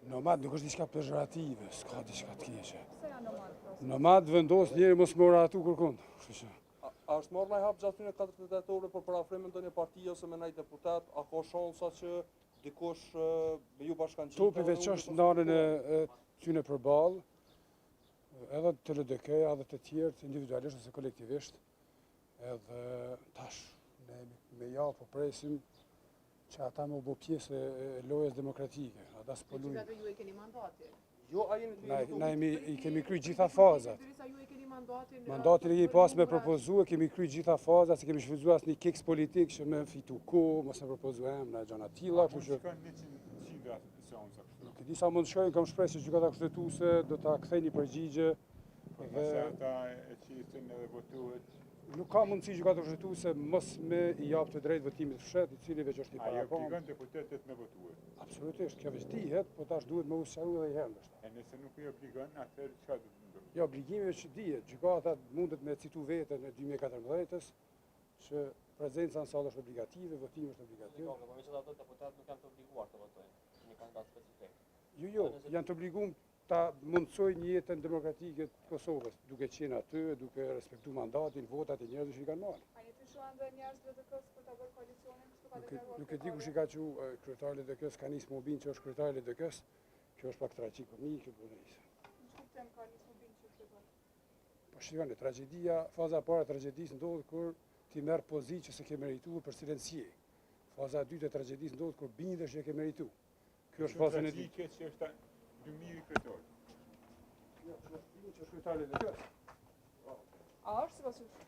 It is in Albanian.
Nomad nuk është diçka pejorative, s'ka diçka të keqe. Pse janë nomad? Nomad vendos njëri mos më uratu kërkon. A është marrë ndaj hap gjatë këtyre 48 orëve për parafrim ndonjë parti ose me ndonjë deputet, a ka shansa që dikush me ju bashkangjitë? Topi veç është ndarën e tyne përballë, edhe të LDK-ja edhe të tjerë, individualisht ose kolektivisht, edhe tash ne me ja po presim që ata me u bë pjesë e lojës demokratike. Ata s'polujnë. Ju e keni mandatin. Jo, a jeni Na i kemi kry gjitha fazat. Ju e keni mandatin. Mandatin e kemi pas me propozu, kemi kry gjitha fazat, se kemi shfrytzuar asnjë kiks politik që me fitu kohë, mos e propozu emra gjëna të tilla, kështu që nuk e di sa mund shkojnë, kam shpresë që gjykata kushtetuese do ta kthejë një përgjigje dhe ata e qisin edhe votuhet. Nuk ka mundësi gjykata kushtetuese mos me i jap të drejtë votimit fshet, i cili veç është i Ajo parakom. obligon deputetët me votuhet. Absolutisht, kjo veç dihet, po tash duhet me usharu edhe i herë ndoshta. E nëse nuk i obligon, atëherë çfarë do të ndodhë? Jo, obligimi që dihet, gjykata mundet me citu vetën e 2014-s, që prezenca në sallë është obligative, votimi është obligativ. Po megjithatë ato deputet nuk janë të obliguar të votojnë një kandidat specifik. Jo, janë të obliguar ta mundsojnë një jetën demokratike të Kosovës, duke qenë aty, duke respektuar mandatin, votat e njerëzve që i kanë marrë. A jeni shuan dhe njerëzve të kës për ta bërë koalicionin kështu ka deklaruar? Nuk e di kush i ka qu kryetari i LDK-s, ka nisë Mobin që është kryetari i LDK-s, kjo është pak tragjikomi, kjo po nisë. Në shkuptem ka nisë Mobin që është bërë. Po shikoni, tragjedia, faza e parë e tragjedisë ndodh kur ti merr pozitë që se ke merituar për silencje. Faza e dytë e tragjedisë ndodh kur bindesh që e ke merituar. Kjo është faza e dytë. Tragjike që është 2000 kryetar. Kjo është kryetari i LDK-s. A është sipas jush?